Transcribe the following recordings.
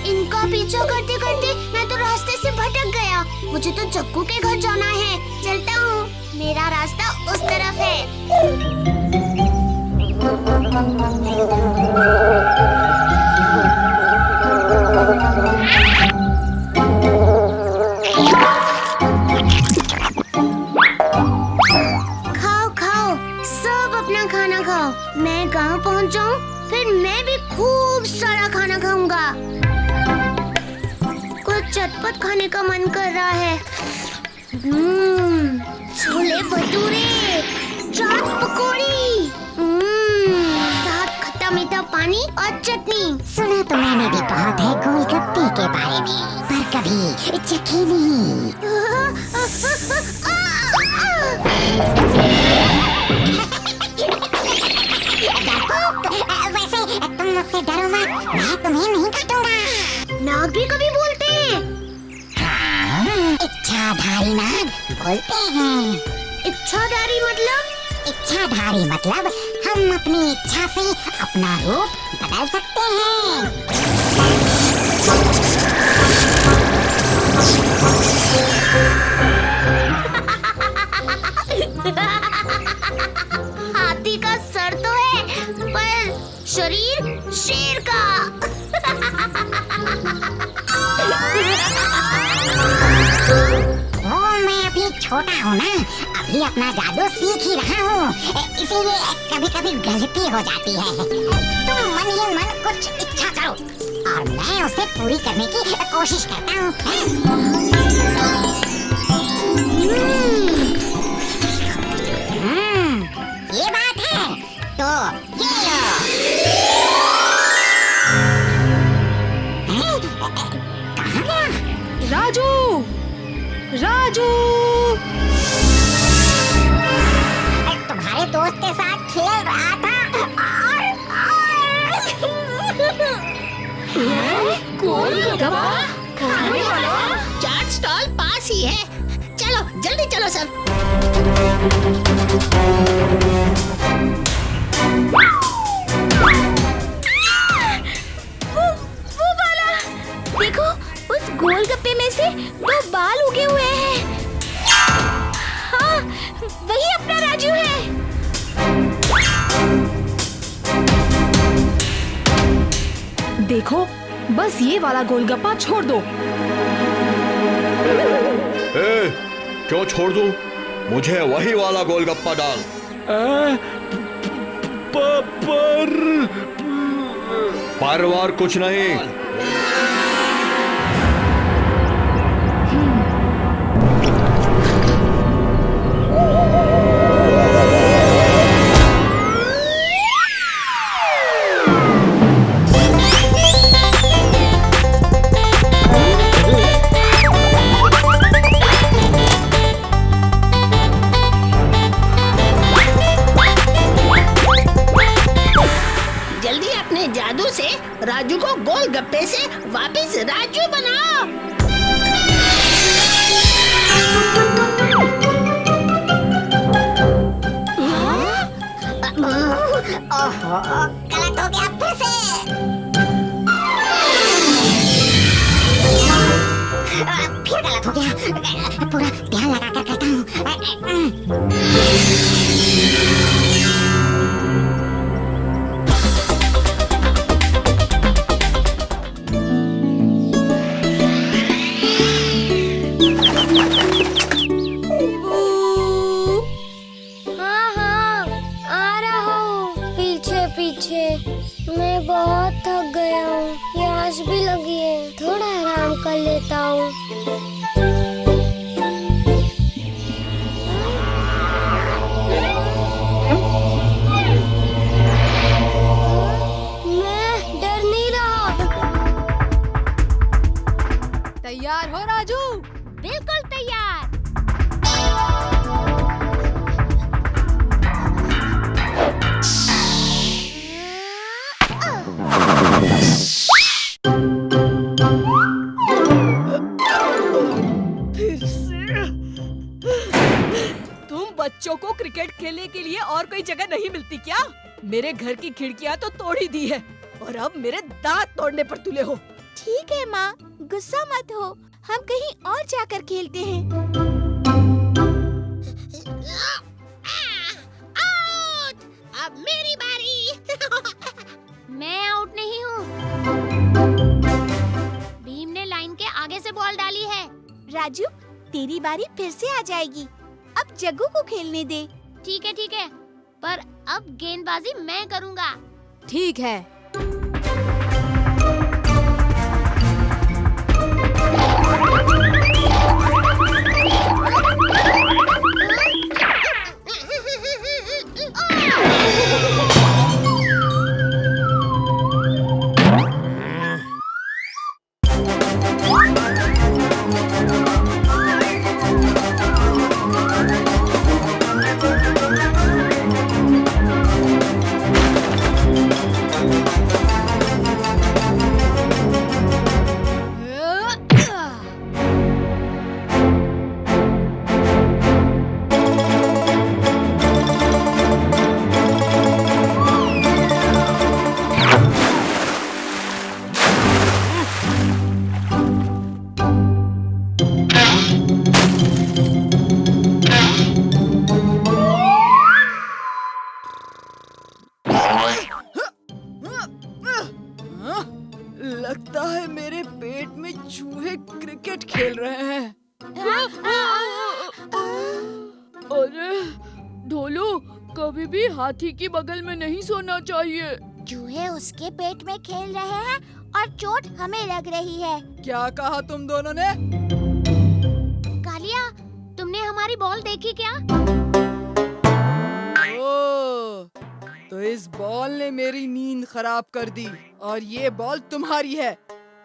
इनका पीछा करते करते मैं तो रास्ते से भटक गया। मुझे तो जग्गू के घर जाना है। चलता हूँ, मेरा रास्ता उस तरफ है। खाओ खाओ, सब अपना खाना खाओ। मैं गांव पहुंच जाऊं, फिर मैं भी खूब सारा खाना खाऊंगा। कुछ चटपट खाने का मन कर रहा है। छोले भटूरे, चाट पकौड़ी, साथ खट्टा मीठा पानी और चटनी। सुना तो मैंने भी बहुत है गोलगप्पे के बारे में, पर कभी चखी नहीं। वैसे तुम मुझसे डरो मत, मैं तुम्हें नहीं काटूंगा। नाग भी कभी बोलते हैं। इच्छाधारी नाग बोलते हैं। इच्छाधारी मतलब? इच्छाधारी मतलब हम अपनी इच्छा से अपना रूप बदल सकते हैं। हाथी का सर तो है, पर शरीर शेर का। मैं अभी छोटा हूँ ना, अभी अपना जादू सीख ही रहा हूँ, इसीलिए कभी कभी गलती हो जाती है। तुम मन ही मन कुछ इच्छा करो और मैं उसे पूरी करने की कोशिश करता हूँ। ये बात है, तो ये लो। कहाँ गया? राजू, राजू! तुम्हारे दोस्त के साथ खेल रहा था गोलगप्पा खाने वाला चाट स्टॉल पास ही है। चलो जल्दी चलो सब। वो वाला देखो, उस गोलगप्पे में से 2 बाल उगे हुए हैं। हाँ, वही अपना राजू है। देखो, बस ये वाला गोलगप्पा छोड़ दो। क्यों छोड़ दूं? मुझे वही वाला गोलगप्पा डाल। पर वार कुछ नहीं। जल्दी अपने जादू से राजू को गोलगप्पे से वापस राजू बनाओ। ओहो, गलत हो गया फिर से। फिर गलत हो गया, पूरा ध्यान लगा कर करता हूँ। हाँ हाँ, आ रहा हूँ। पीछे पीछे। मैं बहुत थक गया हूँ, प्यास भी लगी है। थोड़ा आराम कर लेता हूँ। मैं डर नहीं रहा। तैयार हो राजू? बिल्कुल तैयार। तुम बच्चों को क्रिकेट खेलने के लिए और कोई जगह नहीं मिलती क्या? मेरे घर की खिड़कियाँ तो तोड़ ही दी है और अब मेरे दांत तोड़ने पर तुले हो। ठीक है माँ, गुस्सा मत हो, हम कहीं और जाकर खेलते हैं। आउट! अब मेरी बारी। मैं आउट नहीं हूँ। भीम ने लाइन के आगे से बॉल डाली है। राजू, तेरी बारी फिर से आ जाएगी। अब जग्गू को खेलने दे। ठीक है, पर अब गेंदबाजी मैं करूँगा। ठीक है। लगता है मेरे पेट में चूहे क्रिकेट खेल रहे हैं। अरे ढोलू, कभी भी हाथी की बगल में नहीं सोना चाहिए। चूहे उसके पेट में खेल रहे हैं और चोट हमें लग रही है। क्या कहा तुम दोनों ने? कालिया, तुमने हमारी बॉल देखी क्या? ओह, तो इस बॉल ने मेरी नींद खराब कर दी और ये बॉल तुम्हारी है।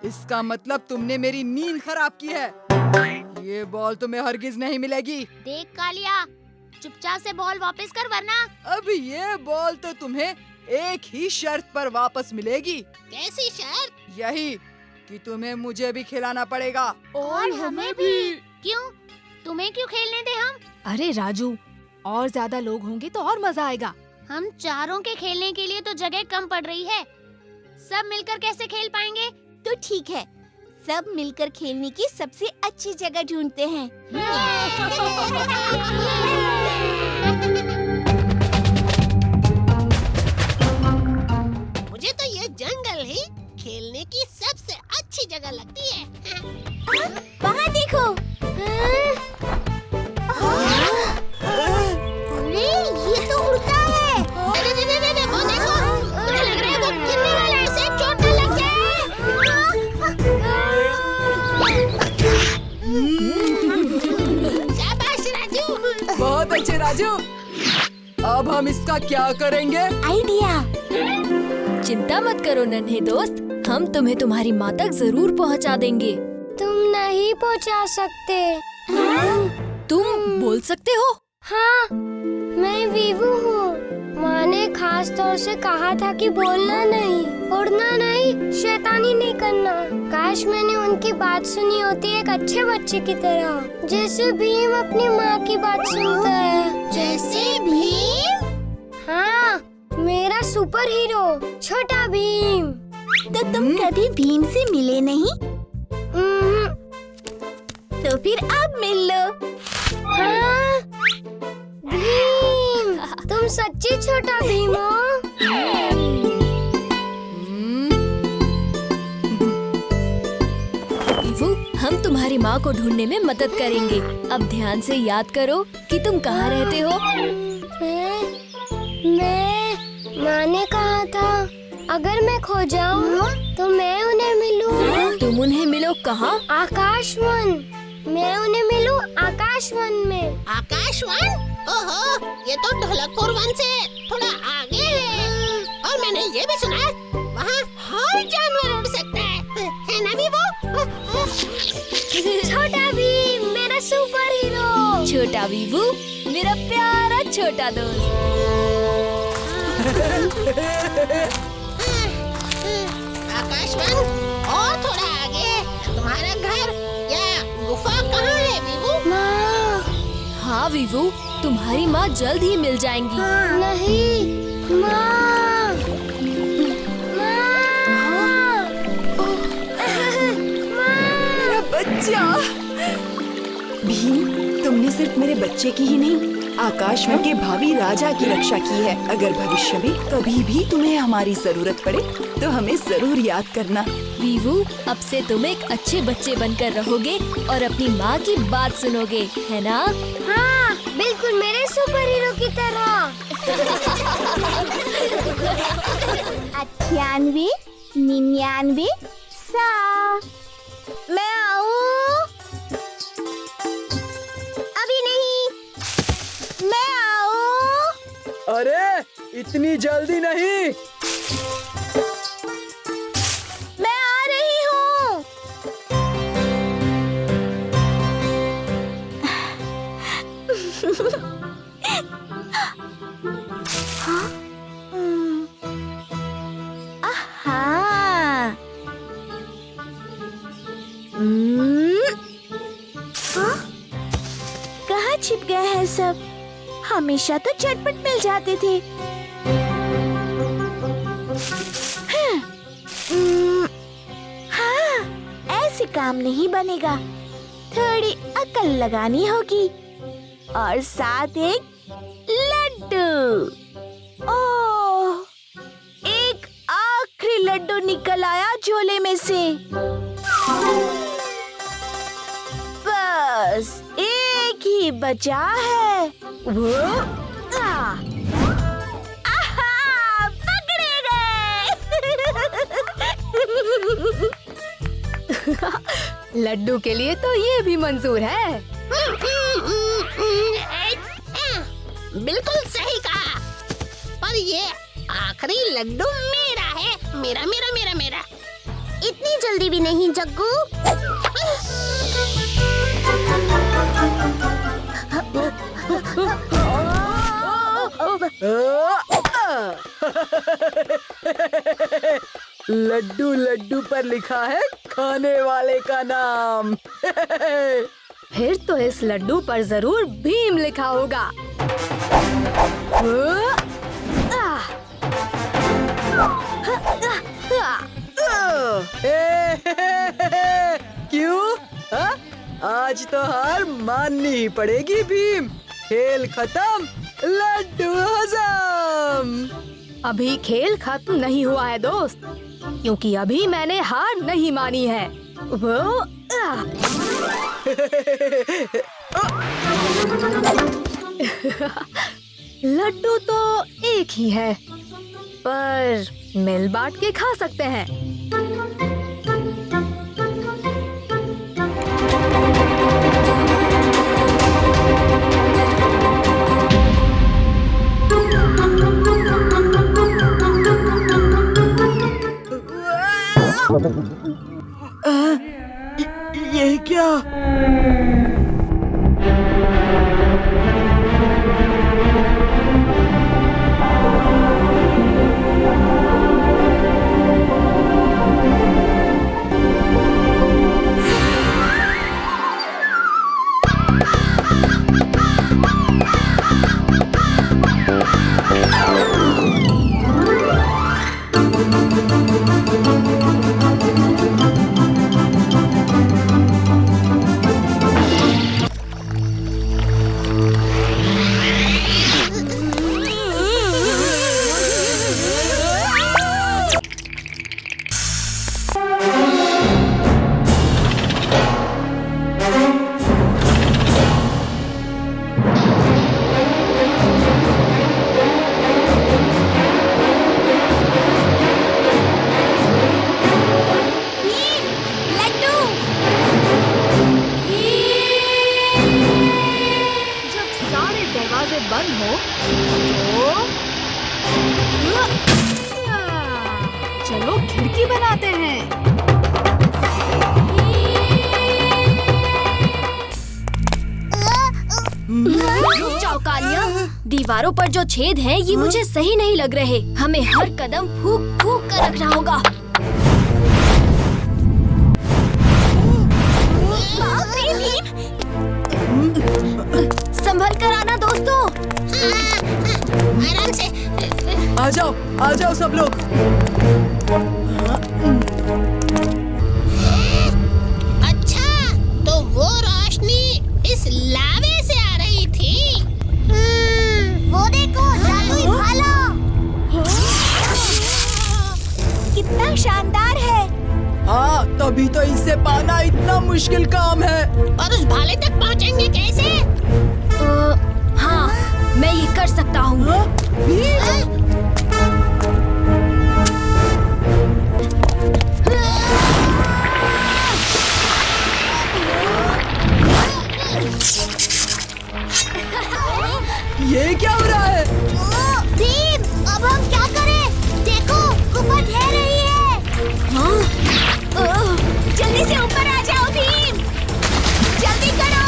इसका मतलब तुमने मेरी नींद खराब की है। ये बॉल तुम्हें हरगिज नहीं मिलेगी। देख कालिया, चुपचाप से बॉल वापस कर वरना। अब ये बॉल तो तुम्हें एक ही शर्त पर वापस मिलेगी। कैसी शर्त? यही कि तुम्हें मुझे भी खिलाना पड़ेगा। और हमें भी। क्यों? तुम्हें क्यों खेलने दे हम? अरे राजू, और ज्यादा लोग होंगे तो और मजा आएगा। हम चारों के खेलने के लिए तो जगह कम पड़ रही है। सब मिलकर कैसे खेल पाएंगे? तो ठीक है, सब मिलकर खेलने की सबसे अच्छी जगह ढूंढते हैं। मुझे तो ये जंगल ही खेलने की सबसे अच्छी जगह लगती है। वहाँ देखो। अरे ये तो उड़ता है। दे, वो देखो, मुझे लग रहा है वो गिरने वाला है, इसे चोट न लग जाए। शाबाश राजू। बहुत अच्छे राजू। अब हम इसका क्या करेंगे? आइडिया। चिंता मत करो नन्हे दोस्त, हम तुम्हें तुम्हारी माँ तक जरूर पहुँचा देंगे। तुम नहीं पहुंचा सकते। तुम बोल सकते हो? हाँ, मैं वीवू हूँ। माँ ने खास तौर से कहा था कि बोलना नहीं, उड़ना नहीं, शैतानी नहीं करना। काश मैंने उनकी बात सुनी होती एक अच्छे बच्चे की तरह, जैसे भीम अपनी माँ की बात सुनता है। जैसे भीम? हाँ, मेरा सुपर हीरो छोटा भीम। तो तुम कभी भीम से मिले नहीं? तो फिर अब मिल लो। हाँ, भीम, तुम सच्ची छोटा भीम हो। वीवू, हम तुम्हारी माँ को ढूंढने में मदद करेंगे। अब ध्यान से याद करो कि तुम कहाँ रहते हो। माँ ने कहा था अगर मैं खो जाऊँ तो मैं उन्हें मिलूँ। तुम उन्हें मिलो कहाँ? आकाशवन। मैं उन्हें मिलूँ आकाशवन में। आकाशवन? ओहो, ये तो ढोलकपुर वन से थोड़ा आगे है। और मैंने ये भी सुना है वहाँ हर जानवर उड़ सकता है ना भी वो? छोटा भीम, मेरा सुपर हीरो। छोटा वीवू, मेरा प्यारा छोटा दोस्त। आकाशवन, और थोड़ा आगे तुम्हारा घर या गुफा कहाँ है वीवू? माँ। हाँ वीवू, तुम्हारी माँ जल्द ही मिल जाएंगी। नहीं, माँ, मेरा बच्चा। भीम, तुमने सिर्फ मेरे बच्चे की ही नहीं, आकाश में के भावी राजा की रक्षा की है। अगर भविष्य में कभी भी तुम्हें हमारी जरूरत पड़े तो हमें जरूर याद करना। वीवू, अब से तुम एक अच्छे बच्चे बनकर रहोगे और अपनी माँ की बात सुनोगे, है ना? हाँ, बिल्कुल मेरे सुपर हीरो की तरह। 98, 99, 100। मैं आऊं? अभी नहीं। मैं आऊं? अरे इतनी जल्दी नहीं। मैं आ रही हूँ। हाँ? आहा। हाँ? कहाँ छिप गए हैं सब? हमेशा तो झटपट मिल जाते थे। हाँ, ऐसे काम नहीं बनेगा। थोड़ी अकल लगानी होगी और साथ एक लड्डू। ओह, एक आखिरी लड्डू निकल आया झोले में से। बस एक ही बचा है। वो आहा, पकड़े गए। लड्डू के लिए तो ये भी मंजूर है। बिल्कुल सही कहा। पर ये आखिरी लड्डू मेरा है। मेरा मेरा मेरा मेरा। इतनी जल्दी भी नहीं जग्गू। लड्डू लड्डू पर लिखा है खाने वाले का नाम। फिर तो इस लड्डू पर जरूर भीम लिखा होगा। क्यों? हा? आज तो हार माननी ही पड़ेगी भीम। खेल खत्म, लड्डू हजम। अभी खेल खत्म नहीं हुआ है दोस्त, क्योंकि अभी मैंने हार नहीं मानी है। वो लड्डू तो एक ही है, पर मिल बांट के खा सकते हैं। ये क्या? बंद हो तो चलो खिड़की बनाते हैं। रुक जाओ कालिया, दीवारों पर जो छेद हैं ये मुझे सही नहीं लग रहे। हमें हर कदम फूंक फूंक कर रखना होगा। संभल कर आना दोस्तों। आराम से। आ जाओ सब लोग। अच्छा, तो वो रोशनी इस लावे से आ रही थी। वो देखो जादुई भाला कितना शानदार है। हाँ, तभी तो इससे पाना इतना मुश्किल काम है। और उस भाले तक पहुंचेंगे कैसे? हाँ, मैं ये कर सकता हूँ। ये क्या हो रहा है? भीम, अब हम क्या करें? देखो गुफा ढह रही है। जल्दी से ऊपर आ जाओ भीम, जल्दी करो।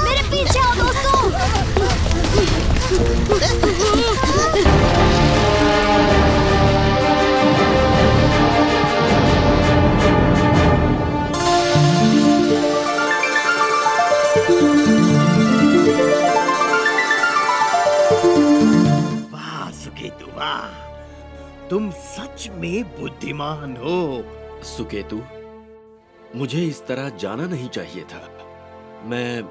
मेरे पीछे आओ दोस्तों। वाह सुकेतु वाह, तुम सच में बुद्धिमान हो। सुकेतु, मुझे इस तरह जाना नहीं चाहिए था। मैं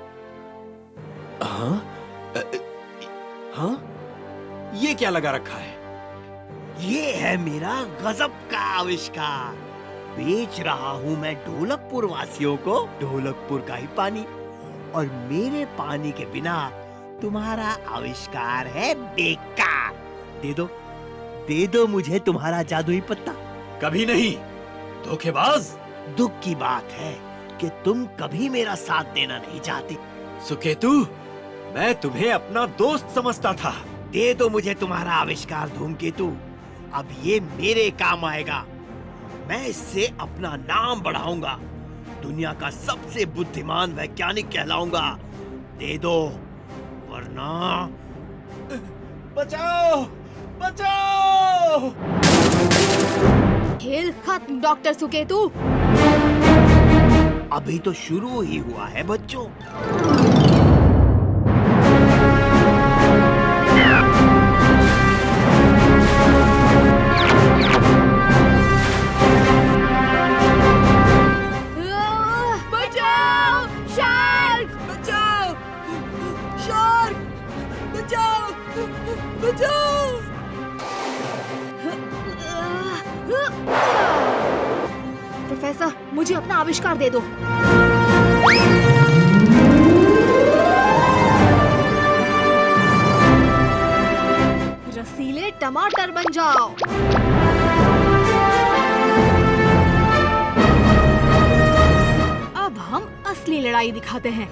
हाँ हाँ, ये क्या लगा रखा है? ये है मेरा गजब का आविष्कार। बेच रहा हूँ मैं ढोलकपुर वासियों को ढोलकपुर का ही पानी, और मेरे पानी के बिना तुम्हारा आविष्कार है बेकार। दे दो मुझे तुम्हारा जादुई पत्ता। कभी नहीं, धोखेबाज। दुख की बात है कि तुम कभी मेरा साथ देना नहीं चाहते। सुकेतु, मैं तुम्हें अपना दोस्त समझता था। दे दो मुझे तुम्हारा आविष्कार धूमकेतु, अब ये मेरे काम आएगा। मैं इससे अपना नाम बढ़ाऊंगा, दुनिया का सबसे बुद्धिमान वैज्ञानिक कहलाऊंगा। दे दो, वरना बचाओ, बचाओ। खेल खत्म डॉक्टर सुकेतु। अभी तो शुरू ही हुआ है बच्चों। बचाओ शार्क, बचाओ शार्क, बचाओ, बचाओ। प्रोफेसर, मुझे अपना आविष्कार दे दो। रसीले टमाटर बन जाओ। अब हम असली लड़ाई दिखाते हैं।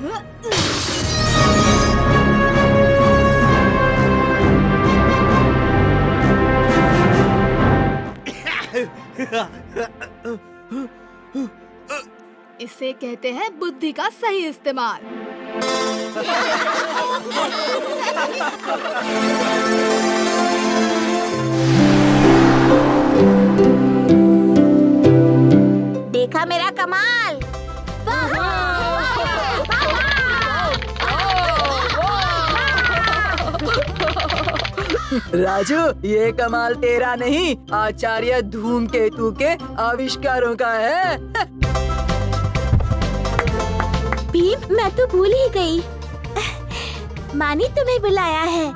इसे कहते हैं बुद्धि का सही इस्तेमाल। देखा मेरा कमाल। राजू, ये कमाल तेरा नहीं, आचार्य धूमकेतु के आविष्कारों का है। भीम, मैं तो भूल ही गई। माँ ने तुम्हें बुलाया है।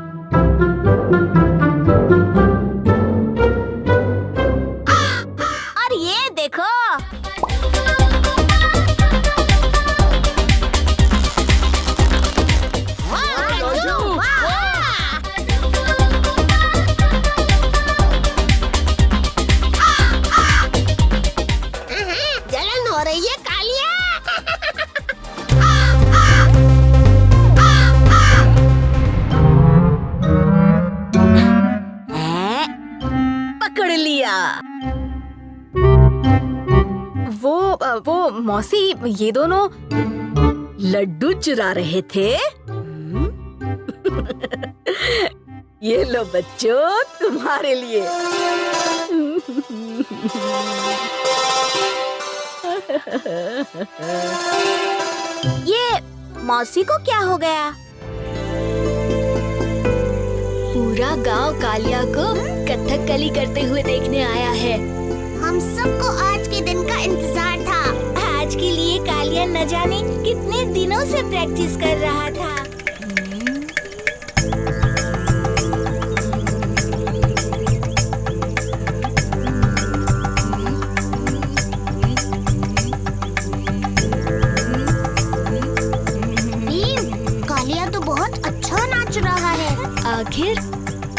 और ये देखो, जलन हो रही है कालिया। पकड़ लिया। वो मौसी, ये दोनों लड्डू चुरा रहे थे। ये लो बच्चों, तुम्हारे लिए। ये मौसी को क्या हो गया? पूरा गांव कालिया को कथकली करते हुए देखने आया है। हम सबको आज के दिन का इंतजार था। आज के लिए कालिया न जाने कितने दिनों से प्रैक्टिस कर रहा था। कालिया तो बहुत अच्छा नाच रहा है। आखिर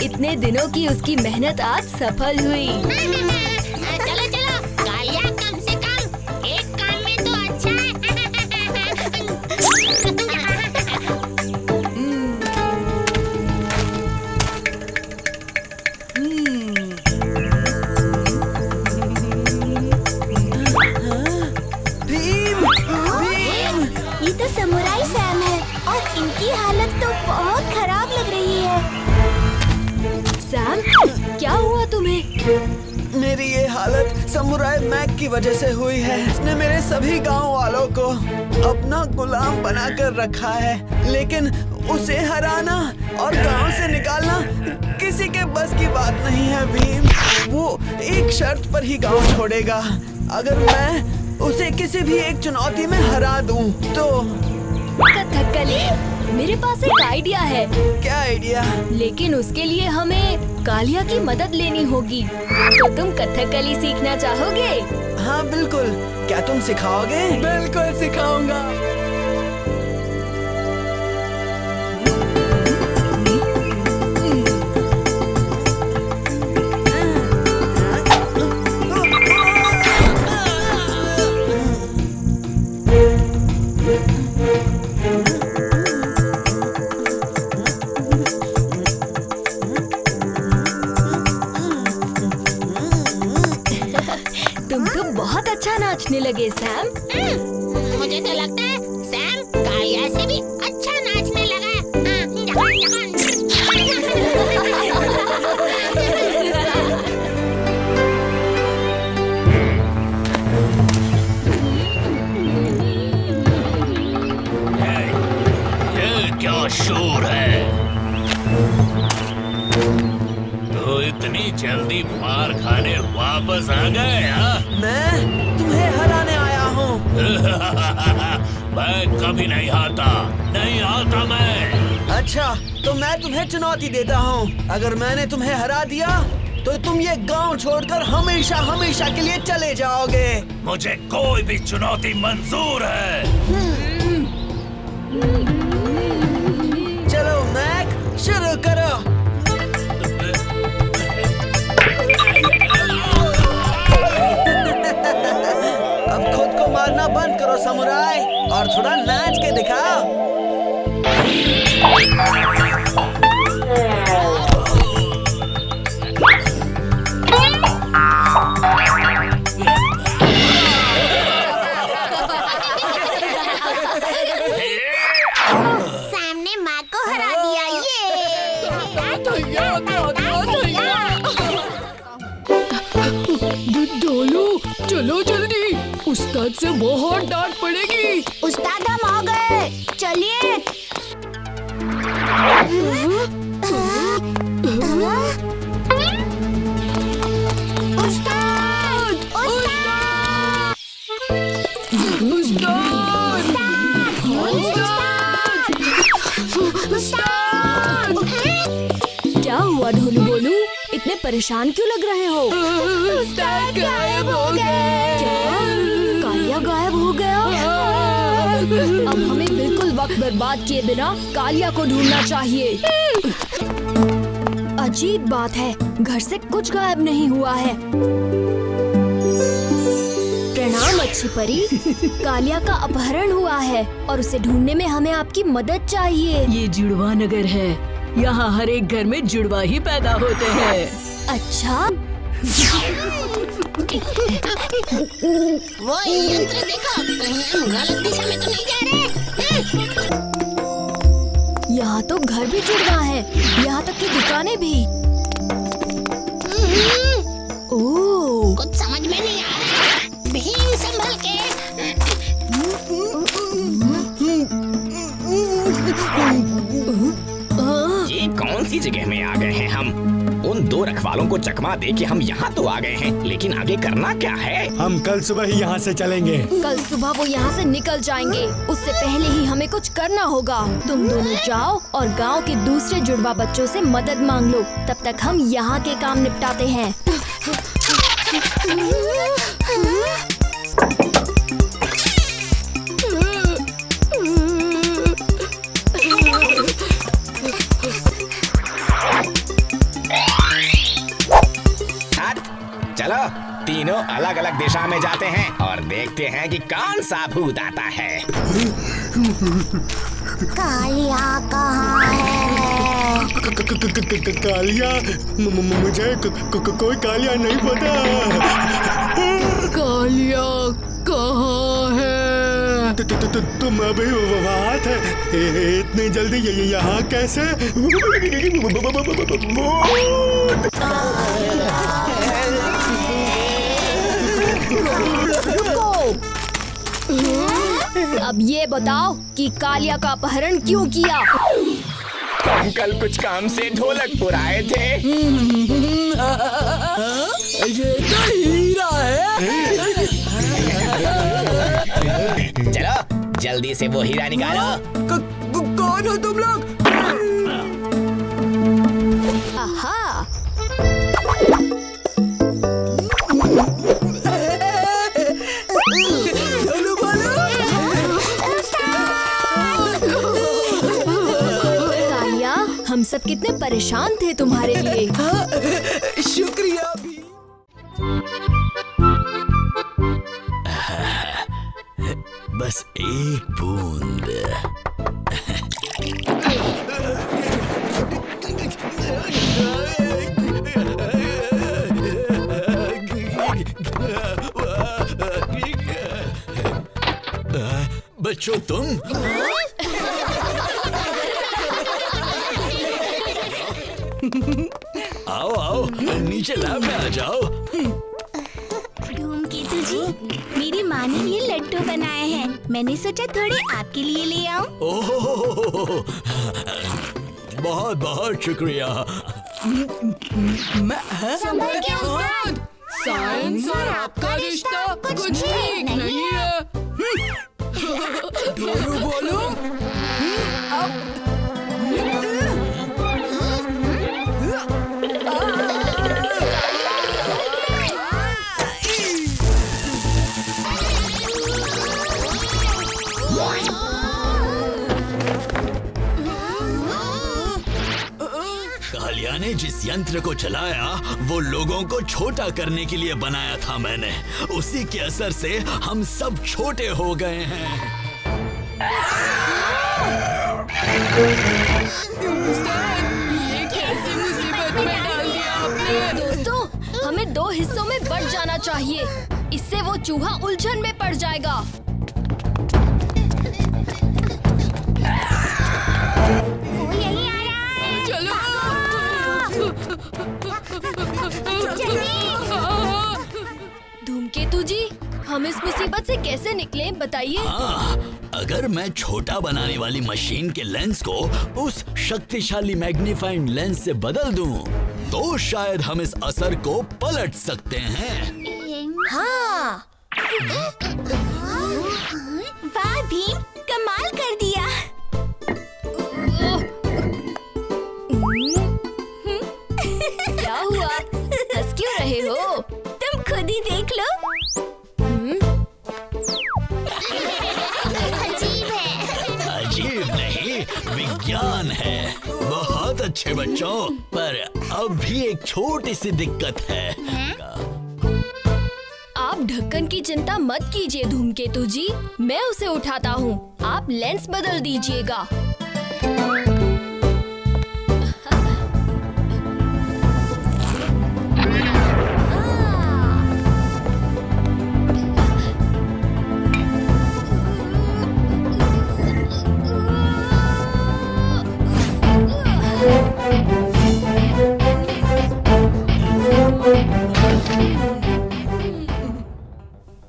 इतने दिनों की उसकी मेहनत आज सफल हुई। चलो चलो, कालिया कम से कम एक काम में तो अच्छा है। ये तो समुराई सैम है और इनकी हालत तो बहुत खराब लग रही है। सैम, क्या हुआ तुम्हें? मेरी ये हालत समुराई मैक की वजह से हुई है। उसने मेरे सभी गांव वालों को अपना गुलाम बनाकर रखा है, लेकिन उसे हराना और गांव से निकालना किसी के बस की बात नहीं है भीम। वो एक शर्त पर ही गांव छोड़ेगा, अगर मैं उसे किसी भी एक चुनौती में हरा दूं तो। कथकली, मेरे पास एक आइडिया है। क्या आइडिया? लेकिन उसके लिए हमें कालिया की मदद लेनी होगी। तो तुम कथकली सीखना चाहोगे? हाँ बिल्कुल, क्या तुम सिखाओगे? बिल्कुल सिखाऊंगा। तुम तो बहुत अच्छा नाचने लगे सैम। मुझे तो लगता है सैम कालिया से भी अच्छा नाचने लगा है। ये क्या शोर है? तो इतनी जल्दी मार खाने वापस आ गए? मैं तुम्हें हराने आया हूँ। मैं कभी नहीं आता मैं। अच्छा, तो मैं तुम्हें चुनौती देता हूँ। अगर मैंने तुम्हें हरा दिया तो तुम ये गांव छोड़कर हमेशा हमेशा के लिए चले जाओगे। मुझे कोई भी चुनौती मंजूर है। चलो मैक, शुरू करो। अब खुद को मारना बंद करो समुराई, और थोड़ा नाच के दिखाओ। सैम ने माँ को हरा दिया। डोलू, चलो जल्दी, उस्ताद से बहुत डांट पड़ेगी। उस्ताद हम आ गए, चलिए। उस्ताद, उस्ताद, क्या हुआ ढोलू बोलू? इतने परेशान क्यों लग रहे हो? उस्ताद गायब हो गए। क्या? कालिया गायब हो गया? अब हमें बिल्कुल वक्त बर्बाद किए बिना कालिया को ढूंढना चाहिए। अजीब बात है, घर से कुछ गायब नहीं हुआ है। प्रणाम अच्छी परी। कालिया का अपहरण हुआ है और उसे ढूंढने में हमें आपकी मदद चाहिए। ये जुड़वा नगर है, यहाँ हर एक घर में जुड़वा ही पैदा होते हैं। अच्छा, वो यंत्र देखो, कहीं हम गलत दिशा में तो नहीं जा रहे? यहाँ तो घर भी जुड़वा है, यहाँ तक की दुकानें भी। ओह, कुछ समझ में नहीं आ रहा। भीम संभल के। ये कौन सी जगह में आ गए हैं हम। उन 2 रखवालों को चकमा दे कि हम यहाँ तो आ गए हैं, लेकिन आगे करना क्या है? हम कल सुबह ही यहाँ से चलेंगे। कल सुबह वो यहाँ से निकल जाएंगे, उससे पहले ही हमें कुछ करना होगा। तुम दोनों जाओ और गांव के दूसरे जुड़वा बच्चों से मदद मांग लो, तब तक हम यहाँ के काम निपटाते हैं। चलो तीनों अलग अलग दिशा में जाते हैं और देखते हैं कि कौन सा भूत आता है। कालिया कहाँ है? कालिया? मुझे कोई कालिया नहीं पता। कालिया कहाँ है? तुम अभी वहाँ थे, इतनी जल्दी यहाँ कैसे? अब ये बताओ कि कालिया का अपहरण क्यों किया? हम कल कुछ काम से ढोलकपुर आए थे। ये तो हीरा है। चलो जल्दी से वो हीरा निकालो। कौन हो तुम लोग? आहा। कालिया, हम सब कितने परेशान थे तुम्हारे लिए। शुक्रिया भी। बस एक बूंद। बच्चों तुम आओ आओ नीचे लैब में आ जाओ। धूमकेतु जी, मेरी माँ ने ये लड्डू बनाए हैं, मैंने सोचा थोड़े आपके लिए ले आऊं। ओह, बहुत बहुत शुक्रिया। संभल के उस्ताद, साइंस और आपका रिश्ता कुछ ठीक नहीं है। ढोलू बोलू? कालिया ने जिस यंत्र को चलाया वो लोगों को छोटा करने के लिए बनाया था मैंने। उसी के असर से हम सब छोटे हो गए हैं। ये कैसी मुसीबत में डाल दिया आपने। दोस्तों, हमें 2 हिस्सों में बंट जाना चाहिए, इससे वो चूहा उलझन में पड़ जाएगा। वो यही आ रहा है। चलो धूमकेतु जी, हम इस मुसीबत से कैसे निकले बताइए। हाँ, अगर मैं छोटा बनाने वाली मशीन के लेंस को उस शक्तिशाली मैग्नीफाइंग लेंस से बदल दूं, तो शायद हम इस असर को पलट सकते हैं। हाँ। वाह भीम, कमाल कर दिया। क्या हुआ? हंस क्यों रहे हो? तुम खुद ही देख लो। अजीब है। अजीब नहीं, विज्ञान है। बहुत अच्छे बच्चों, पर अब भी एक छोटी सी दिक्कत है। आप ढक्कन की चिंता मत कीजिए धूमकेतु जी, मैं उसे उठाता हूँ। आप लेंस बदल दीजिएगा।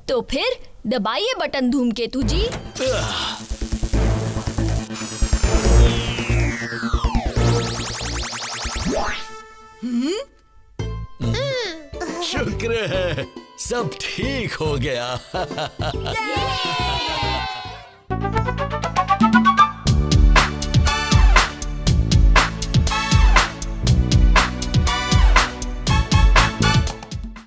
तो फिर दबाइए बटन धूमकेतु जी। शुक्र है सब ठीक हो गया।